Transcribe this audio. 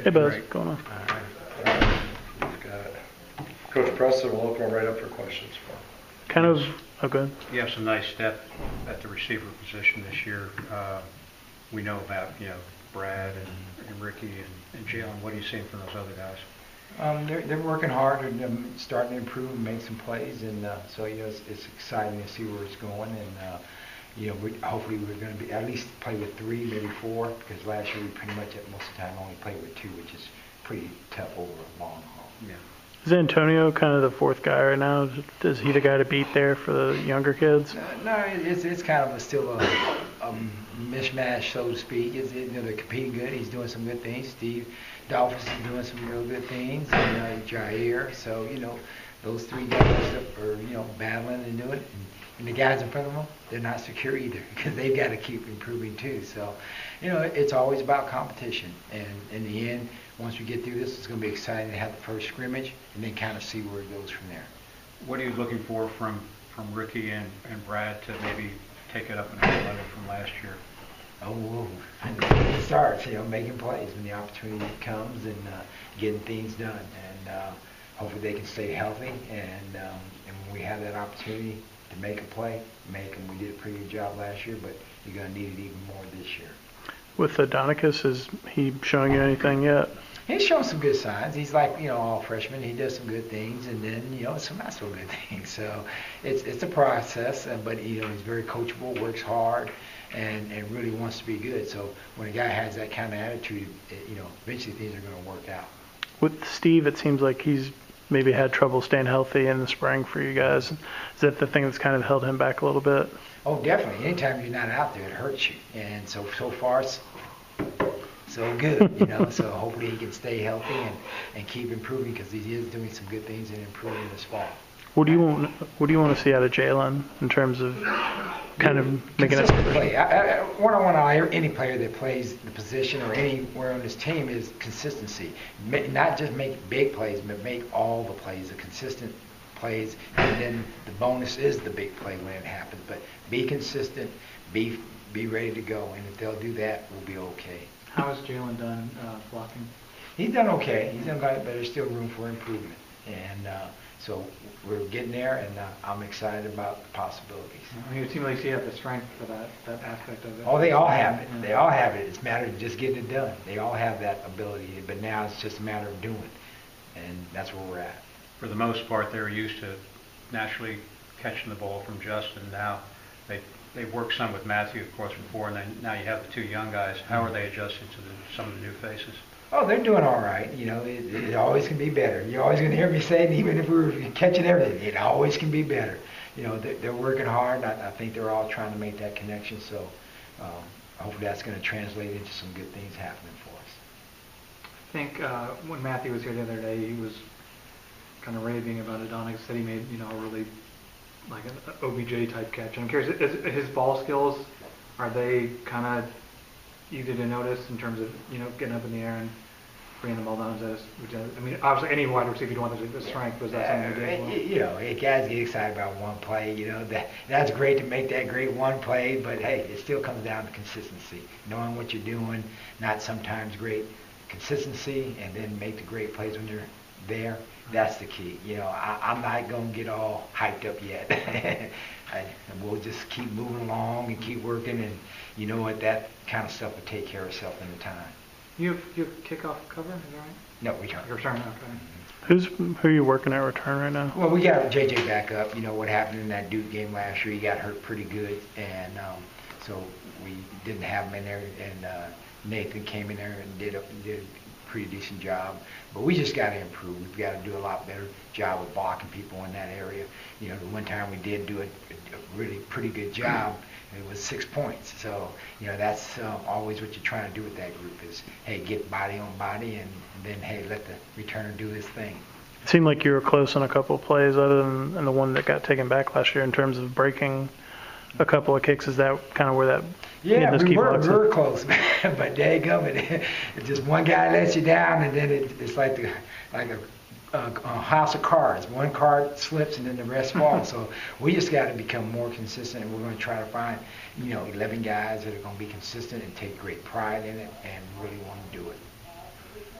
Hey, Buzz, Right. going on? We've got Coach Preston will open right up for questions for him. Kind of, oh, good. You have some nice depth at the receiver position this year. We know about, Brad and Ricky and Jalen. What are you seeing from those other guys? They're working hard and starting to improve and make some plays, and so it's exciting to see where it's going. And hopefully we're going to be at least play with 3, maybe 4, because last year we pretty much at most of the time only played with 2, which is pretty tough over a long haul. Yeah. Is Antonio kind of the 4th guy right now? Is he the guy to beat there for the younger kids? No, it's kind of still a mishmash, so to speak. They're competing good. He's doing some good things. Steve Dolphus is doing some real good things, and Jair. So those 3 guys are battling and doing it. And the guys in front of them, they're not secure either, because they've got to keep improving too. So it's always about competition. And in the end, once we get through this, it's going to be exciting to have the first scrimmage and then kind of see where it goes from there. What are you looking for from Ricky and Brad to maybe take it up another level from last year? Oh, it starts, making plays when the opportunity comes and getting things done. And hopefully they can stay healthy. And when we have that opportunity to make a play, make them. We did a pretty good job last year, but you're going to need it even more this year. With Adonicus, is he showing you anything yet? He's showing some good signs. He's like, all freshman. He does some good things, and then, some not so good things. So it's a process, but, he's very coachable, works hard, and really wants to be good. So when a guy has that kind of attitude, eventually things are going to work out. With Steve, it seems like he's maybe had trouble staying healthy in the spring for you guys. Is that the thing that's kind of held him back a little bit? Oh, definitely. Anytime you're not out there, it hurts you. And so far, so good, So hopefully he can stay healthy and keep improving, because he is doing some good things and improving this fall. What do you want to see out of Jalen in terms of kind of making it play? What I want out of any player that plays the position or anywhere on this team is consistency. Not just make big plays, but make all the plays, the consistent plays, and then the bonus is the big play when it happens. But be consistent, be ready to go, and if they'll do that, we'll be okay. How has Jalen done blocking? He's done okay. He's done good, but there's still room for improvement. And so we're getting there, and I'm excited about the possibilities. I mean, it seems like you have the strength for that aspect of it. Oh, they all have it. They all have it. It's a matter of just getting it done. They all have that ability, but now it's just a matter of doing it, and that's where we're at. For the most part, they're used to naturally catching the ball from Justin. Now they've worked some with Matthew, of course, before, and then now you have the 2 young guys. How are they adjusting to some of the new faces? Oh, they're doing all right. It always can be better. You're always going to hear me say it, even if we were catching everything, it always can be better. They're working hard. I think they're all trying to make that connection. So hopefully that's going to translate into some good things happening for us. I think when Matthew was here the other day, he was kind of raving about Adonis. Said he made a really like an OBJ type catch. I'm curious, his ball skills, are they kind of easy to notice in terms of getting up in the air and bringing the ball down? I mean, obviously any wide receiver you'd want the strength, was that something you did well? Guys get excited about one play. That's great to make that great one play, but hey, it still comes down to consistency, knowing what you're doing. Not sometimes great consistency, and then make the great plays when you're there. That's the key. I'm not going to get all hyped up yet. We'll just keep moving along and keep working, and you know what, that kind of stuff will take care of itself in the time. You have kickoff cover, is that right? No, return. Return, okay. Who are you working at return right now? Well, we got JJ back up. What happened in that Duke game last year, he got hurt pretty good, and so we didn't have him in there, and Nathan came in there and did a pretty decent job. But we just got to improve. We've got to do a lot better job of blocking people in that area. The one time we did do a really pretty good job, it was 6 points. So, that's always what you're trying to do with that group is, hey, get body on body, and then, hey, let the returner do his thing. It seemed like you were close on a couple of plays other than the one that got taken back last year in terms of breaking a couple of kicks. Is that kind of where that... Yeah, we were close, but daggum, just one guy lets you down, and then it's like a house of cards. One card slips, and then the rest falls. So we just got to become more consistent, and we're going to try to find, 11 guys that are going to be consistent and take great pride in it and really want to do it.